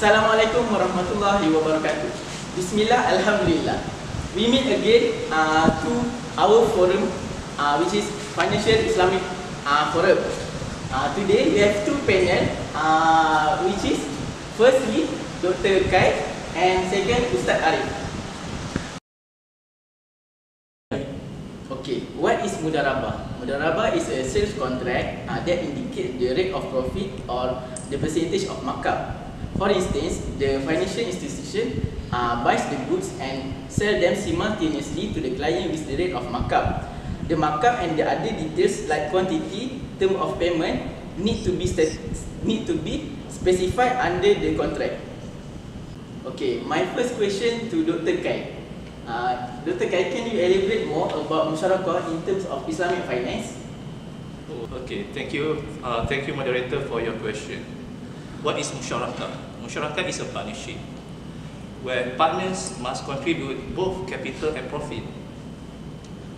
Assalamualaikum warahmatullahi wabarakatuh. Bismillah, Alhamdulillah. We meet again to our forum, which is Financial Islamic Forum. Today we have two panel, which is firstly Dr. Kai and second Ustaz Arif. Okay, what is Mudarabah? Mudarabah is a sales contract that indicates the rate of profit or the percentage of markup. For instance, the financial institution buys the goods and sell them simultaneously to the client with the rate of markup. The markup and the other details like quantity, term of payment need to be specified under the contract. Okay, my first question to Dr. Kai. Dr. Kai, can you elaborate more about Musharakah in terms of Islamic finance? Okay, thank you. Thank you, moderator, for your question. What is Musharakah? Musharakah is a partnership where partners must contribute both capital and profit.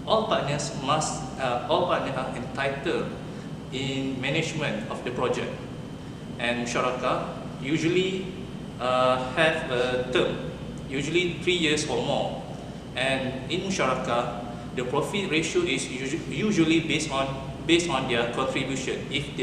All partners are entitled in management of the project, and Musharakah usually have a term, usually 3 years or more. And in Musharakah, the profit ratio is usually based on their contribution. If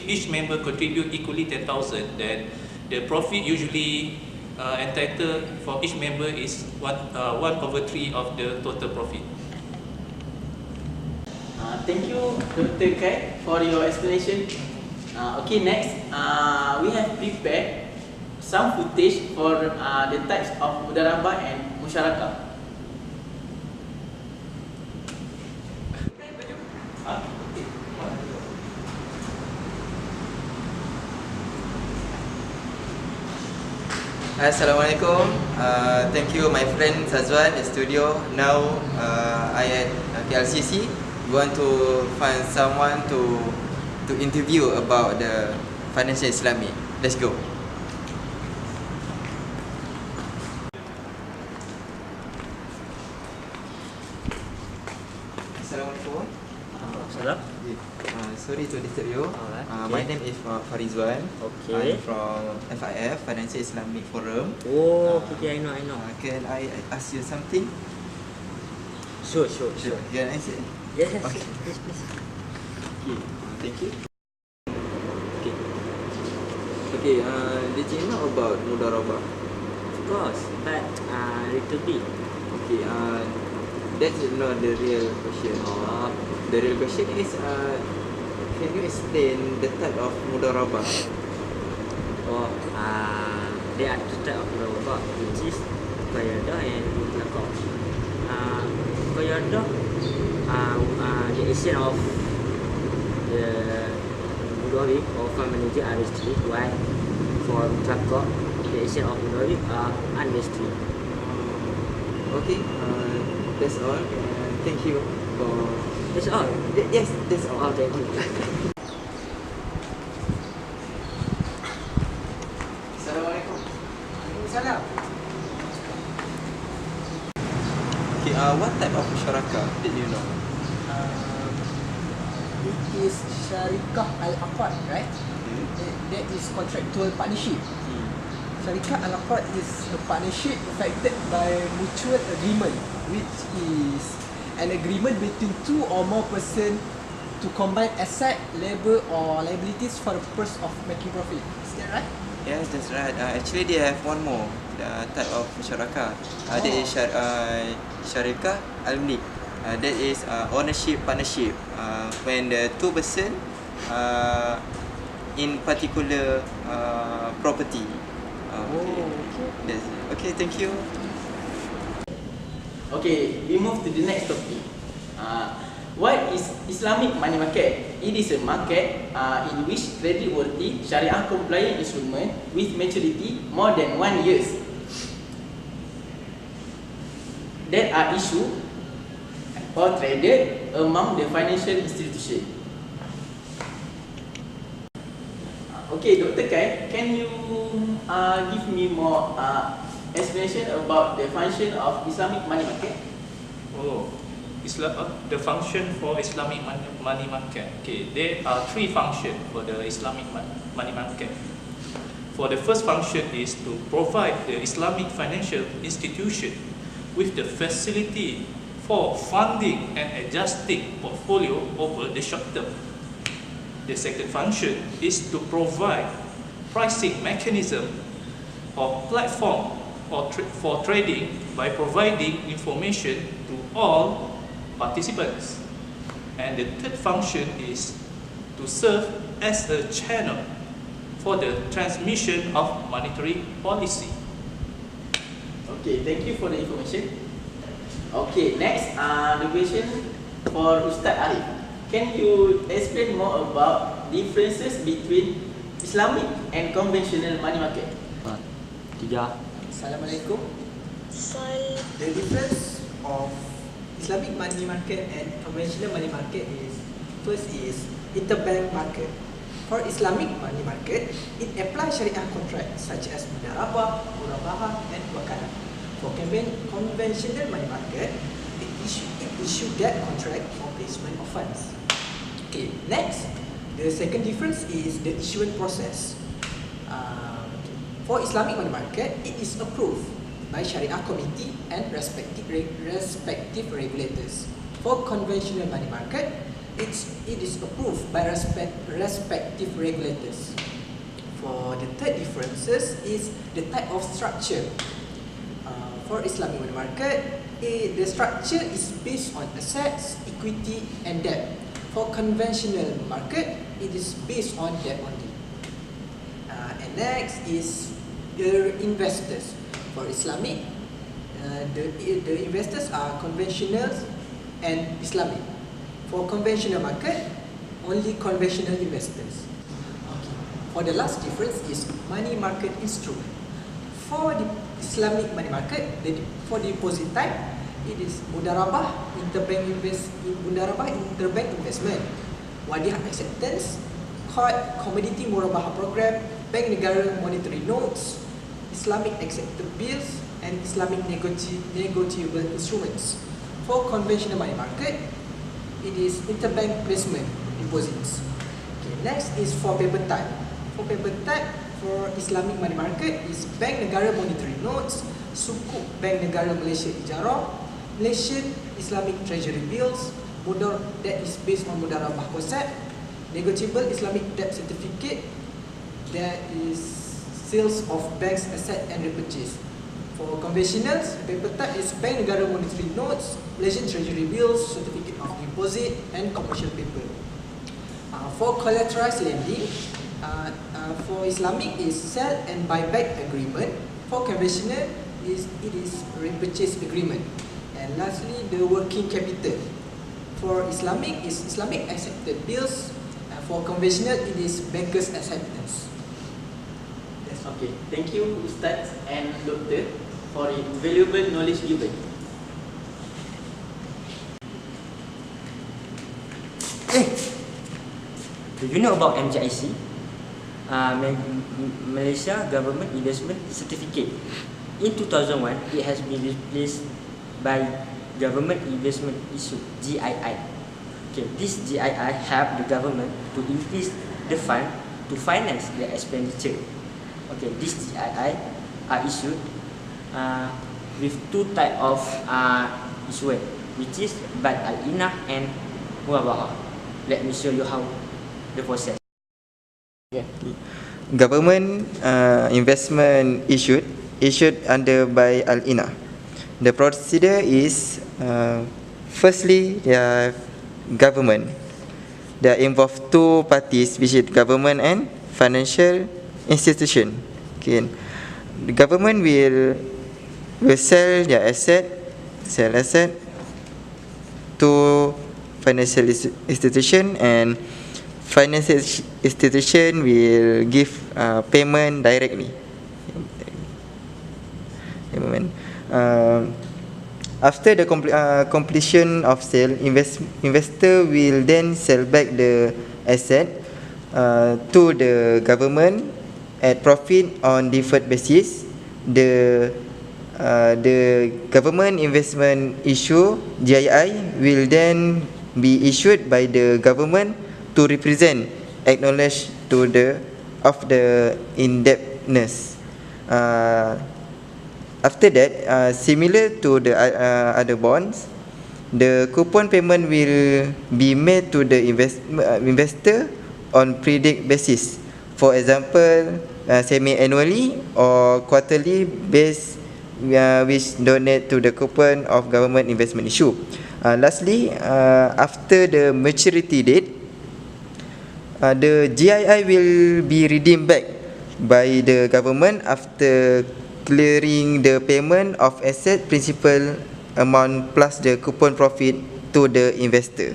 each member contribute equally 10,000, then the profit usually entitled for each member is 1/3 of the total profit. Thank you, Dr. Kai, for your explanation. Okay, next, we have prepared some footage for the types of Mudarabah and Musharakah. Assalamualaikum. Thank you, my friend Sazwan in studio. Now I at KLCC. We want to find someone to interview about the financial Islamic. Let's go. Assalamualaikum. Salam. Sorry to disturb you. My name is Farizwan. Okay. I'm from FIF, Financial Islamic Forum. Oh, okay, I know. Can I ask you something? Sure. Can I say? Yes, Okay. please. Okay. Thank you. Okay. Did you know about Mudarabah? Of course, but little bit. Okay. That's not the real question. The real question is, can you explain the type of Mudarabah? There are two types of Mudarabah, which is Qayadah and PUNCAK. Qayadah, the essence of the Mudarib or fund manager are restricted, while for PUNCAK, the essence of Mudarib are unrestricted. Okay. That's all. Thank you for. That's all. Yes, that's all. Oh, thank you. Assalamualaikum. Salam. Okay. What type of Musharakah did you know? It is Syarikah Al-Aqad, right? That is contractual partnership. Syarikah Al-Aqad is a partnership affected by mutual agreement, which is an agreement between two or more persons to combine asset, labor or liabilities for the purpose of making profit. Is that right? Yes, that's right. Actually, they have one more type of Musharakah. That is Syarikah Al-Malik. That is ownership partnership. When the two person in particular property. Okay, thank you. Okay, we move to the next topic. What is Islamic money market? It is a market in which creditworthy Sharia compliant instrument with maturity more than 1 year that are issued or traded among the financial institution. Okay, Dr. Kai, can you give me more explanation about the function of Islamic money market? The function for Islamic money market. Okay, there are 3 functions for the Islamic money market. For the first function is to provide the Islamic financial institution with the facility for funding and adjusting portfolio over the short term. The second function is to provide pricing mechanism or platform for trading by providing information to all participants. And the third function is to serve as a channel for the transmission of monetary policy. Okay, thank you for the information. Okay, next the question for Ustaz Arif. Can you explain more about differences between Islamic and conventional money market? Tiga. Assalamualaikum. The difference of Islamic money market and conventional money market is, first is interbank market. For Islamic money market, it applies Sharia contracts such as Mudarabah, Murabahah and Wakalah. For conventional money market, it issue debt contract for placement of funds. Okay, next, the second difference is the issuance process. For Islamic money market, it is approved by Sharia committee and respective regulators. For conventional money market, it is approved by respective regulators. For the third differences is the type of structure. For Islamic money market, the structure is based on assets, equity and debt. For conventional market, it is based on debt only. And next is the investors. For Islamic, the investors are conventional and Islamic. For conventional market, only conventional investors. Okay. For the last difference is money market instrument. For the Islamic money market, for deposit type, it is Mudarabah, interbank investment, Wadiah acceptance, commodity Murabahah program, bank negara monetary notes, Islamic accepted bills and Islamic negotiable instruments. For conventional money market, it is interbank placement deposits. Okay, next is for paper type. For paper type, for Islamic money market is bank negara monetary notes, Sukuk bank negara Malaysia Ijarah, Malaysian Islamic treasury bills, that is based on Mudarabah concept, negotiable Islamic debt certificate, there is sales of banks asset and repurchase. For conventionals, paper type is bank negara monetary notes, Malaysian treasury bills, certificate of deposit and commercial paper. For collateralized lending, for Islamic is sell and buyback agreement. For conventional, it is repurchase agreement. And lastly, the working capital. For Islamic is Islamic accepted bills. For conventional, it is bankers acceptance. Okay, thank you Ustaz and Doctor for the valuable knowledge given. Do you know about MGIC? Malaysia Government Investment Certificate. In 2001, it has been replaced by Government Investment Issue (GII). Okay, this GII help the government to increase the fund to finance their expenditure. Okay, this GII are issued with two type of issuance, which is Bad Al-Inah and Mudarabah. Let me show you how the process. Okay. Government investment issued under by Al-Inah. The procedure is firstly, government. There involve two parties, which is government and financial institution. Okay. The government will sell their asset to financial institution, and financial institution will give payment directly. After the completion of sale, investor will then sell back the asset to the government at profit on deferred basis. The government investment issue GII will then be issued by the government to represent acknowledge to the in-depth indebtedness. After that, similar to the other bonds, the coupon payment will be made to the investor on predict basis. For example, semi-annually or quarterly base, which donate to the coupon of government investment issue. Lastly, after the maturity date, the GII will be redeemed back by the government after clearing the payment of asset principal amount plus the coupon profit to the investor.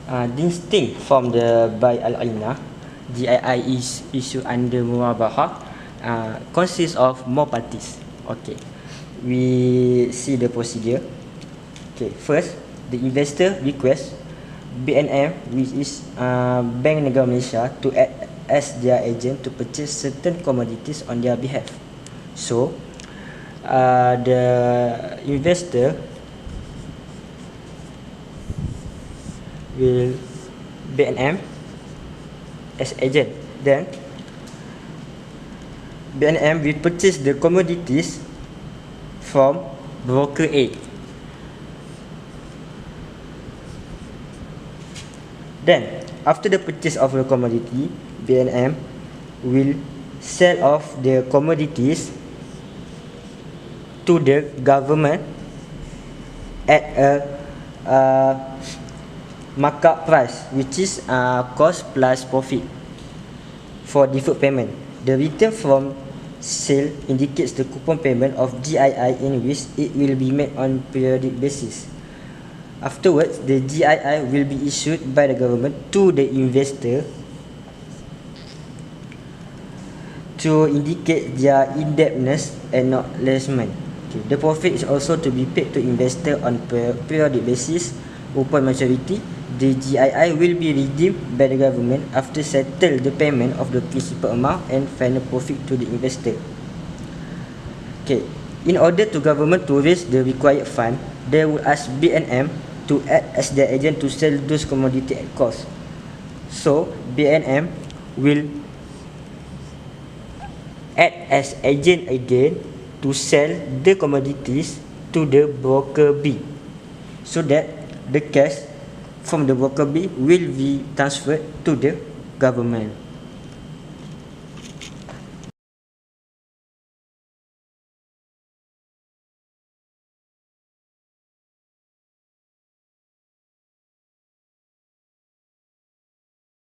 Distinct from the Bay Al-Aina, GII is issued under Mudarabah, consists of more parties. Okay, we see the procedure. Okay, first, the investor requests BNM, which is Bank Negara Malaysia, to act as their agent to purchase certain commodities on their behalf. So, the investor will BNM as agent. Then, BNM will purchase the commodities from broker A. Then, after the purchase of the commodity, BNM will sell off the commodities to the government at a markup price, which is cost plus profit for deferred payment. The return from sale indicates the coupon payment of GII in which it will be made on periodic basis. Afterwards, the GII will be issued by the government to the investor to indicate their indebtedness and acknowledgement. Okay. The profit is also to be paid to investor on periodic basis. Upon maturity, the GII will be redeemed by the government after settle the payment of the principal amount and final profit to the investor. Okay. In order to government to raise the required fund, they will ask BNM to act as their agent to sell those commodity at cost. So, BNM will act as agent again to sell the commodities to the broker B, so that the cash from the broker B will be transferred to the government.